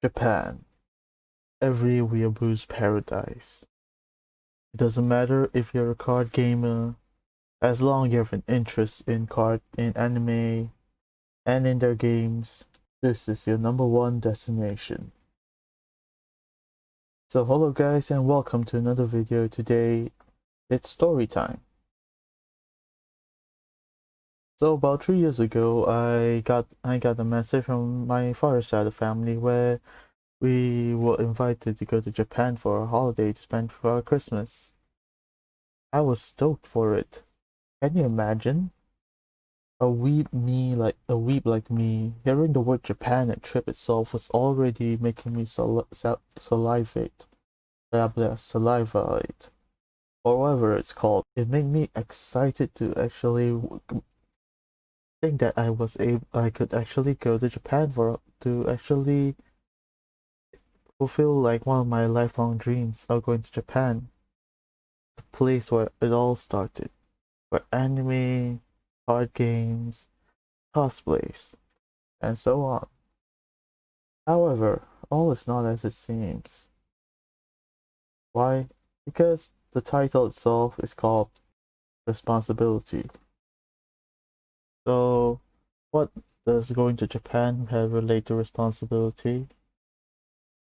Japan, every weeaboo's paradise. It doesn't matter if you're a card gamer, as long as you have an interest in anime and in their games, this is your number one destination. So hello guys and welcome to another video. Today it's story time. So about 3 years ago I got a message from my father's side of the family where we were invited to go to Japan for a holiday to spend for our Christmas. I was stoked for it. Can you imagine? A weeb like me, hearing the word Japan and trip itself was already making me salivate. Salivate. Or whatever it's called. It made me excited to actually think that I could actually go to Japan to actually fulfill like one of my lifelong dreams of going to Japan. The place where it all started. Where anime, card games, cosplays, and so on. However, all is not as it seems. Why? Because the title itself is called Responsibility. So, what does going to Japan have relate to responsibility?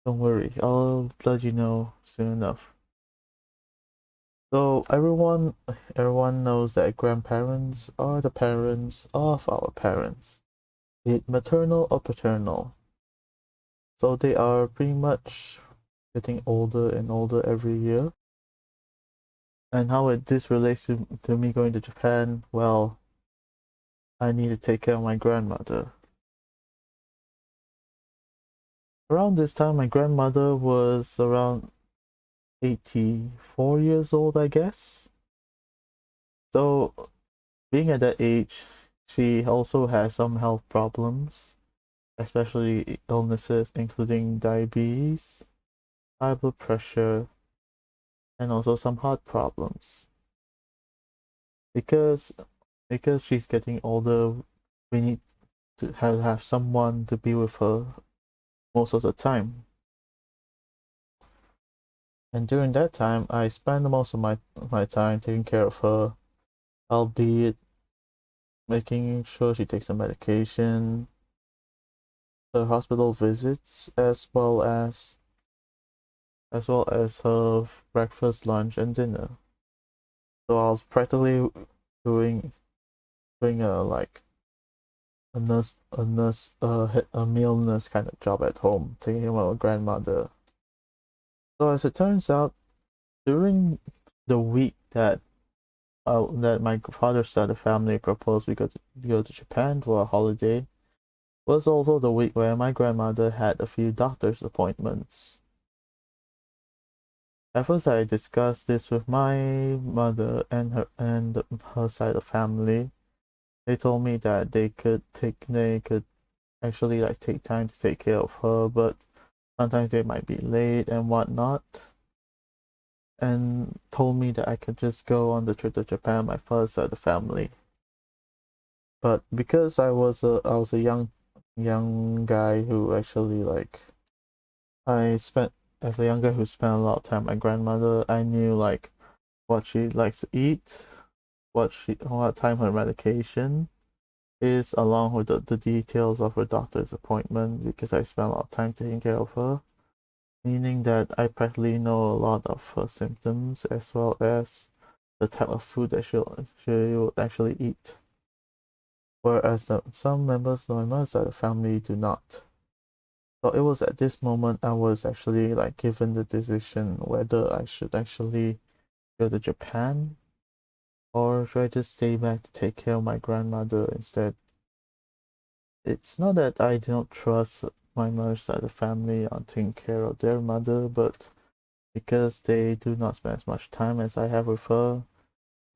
Don't worry, I'll let you know soon enough. So everyone knows that grandparents are the parents of our parents, be it maternal or paternal. So they are pretty much getting older and older every year. And how this relates to me going to Japan, well, I need to take care of my grandmother. Around this time, my grandmother was around 84 years old, I guess. So, being at that age, she also has some health problems, especially illnesses including diabetes, high blood pressure, and also some heart problems. Because she's getting older, we need to have someone to be with her most of the time. And during that time, I spend most of my time taking care of her, albeit making sure she takes her medication, her hospital visits, as well as her breakfast, lunch, and dinner. So I was practically doing like a meal nurse kind of job at home, taking care of my grandmother. So as it turns out, during the week that my father's side of the family proposed we go to Japan for a holiday, was also the week where my grandmother had a few doctor's appointments. At first, I discussed this with my mother and her side of the family. They told me that they could actually like take time to take care of her, but sometimes they might be late and whatnot. And told me that I could just go on the trip to Japan, my father's side of the family. But because I was a young guy who actually I spent as a young guy who spent a lot of time with my grandmother, I knew like what she likes to eat, what time her medication is, along with the details of her doctor's appointment, because I spent a lot of time taking care of her, meaning that I practically know a lot of her symptoms as well as the type of food that she will actually eat. Whereas some members of my mother's side of the family do not. So it was at this moment I was actually like given the decision whether I should actually go to Japan or should I just stay back to take care of my grandmother instead. It's not that I don't trust my mother's side of the family on taking care of their mother, but because they do not spend as much time as I have with her,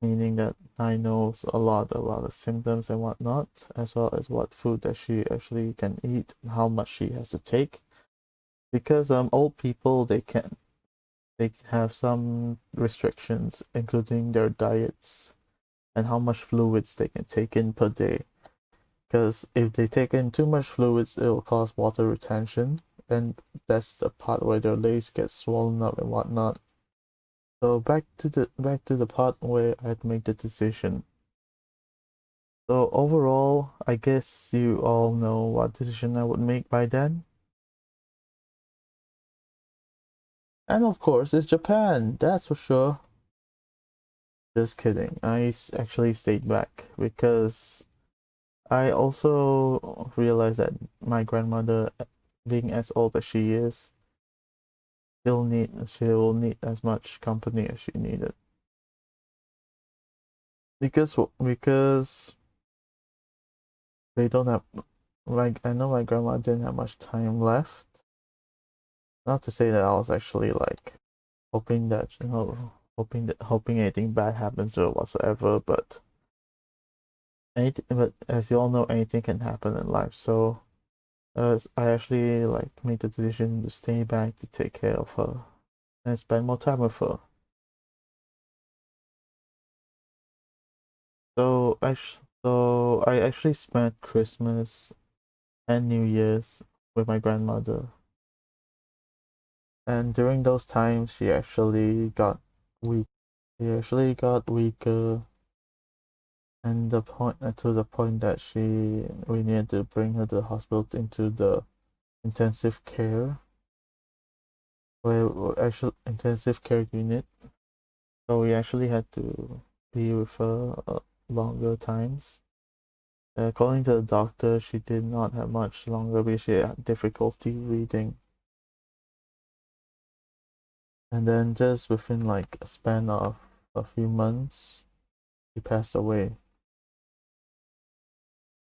meaning that I know a lot about the symptoms and whatnot, as well as what food that she actually can eat and how much she has to take. Because old people they have some restrictions, including their diets and how much fluids they can take in per day. Because if they take in too much fluids, it will cause water retention, and that's the part where their legs get swollen up and whatnot. So back to the part where I had to make the decision. So overall, I guess you all know what decision I would make by then. And of course, it's Japan, that's for sure. Just kidding. I actually stayed back because I also realized that my grandmother, being as old as she is, she'll need as much company as she needed. Because they don't have, like, I know my grandma didn't have much time left. Not to say that I was actually like hoping that, hoping anything bad happens or whatsoever, but as you all know, anything can happen in life. So I actually like made the decision to stay back to take care of her and spend more time with her. So I actually spent Christmas and New Year's with my grandmother. And during those times, she actually got weak. She actually got weaker, and to the point that we needed to bring her to the hospital into the intensive care, actual intensive care unit. So we actually had to be with her longer times. According to the doctor, she did not have much longer because she had difficulty reading. And then just within like a span of a few months, she passed away.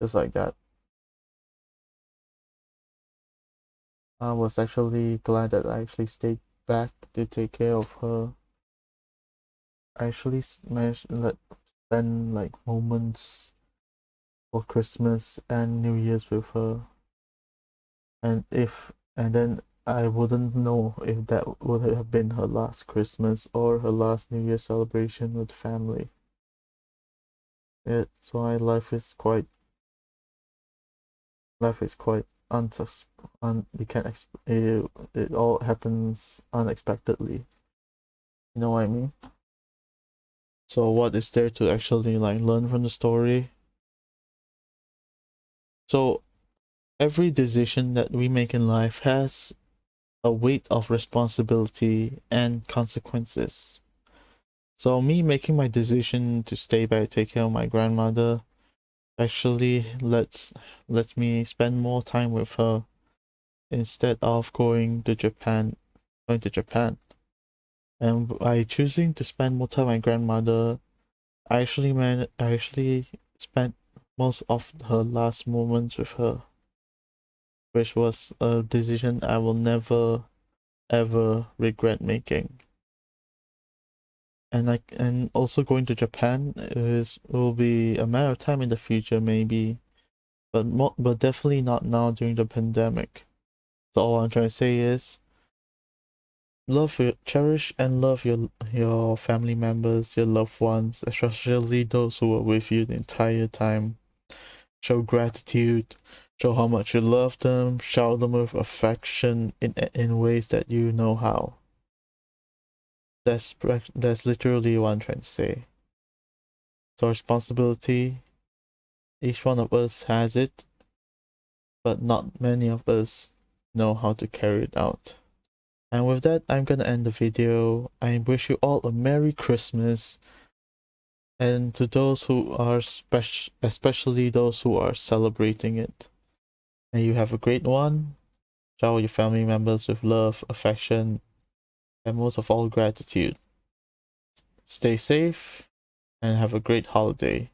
Just like that. I was actually glad that I actually stayed back to take care of her. I actually managed to spend like moments for Christmas and New Year's with her. And then I wouldn't know if that would have been her last Christmas or her last New Year celebration with family. That's why life is quite you can't it all happens unexpectedly. You know what I mean? So what is there to actually like learn from the story? So every decision that we make in life has a weight of responsibility and consequences. So me making my decision to stay back, take care of my grandmother, actually lets me spend more time with her instead of going to Japan. And by choosing to spend more time with my grandmother, I actually spent most of her last moments with her, which was a decision I will never ever regret making. And also going to Japan will be a matter of time in the future maybe, but definitely not now during the pandemic. So all I'm trying to say is cherish and love your family members, your loved ones, especially those who were with you the entire time. Show gratitude, show how much you love them, shower them with affection in ways that you know how. That's literally what I'm trying to say. So responsibility, each one of us has it, but not many of us know how to carry it out. And with that, I'm gonna end the video. I wish you all a Merry Christmas. And to those who are especially those who are celebrating it, may you have a great one. Shower your family members with love, affection, and most of all, gratitude. Stay safe and have a great holiday.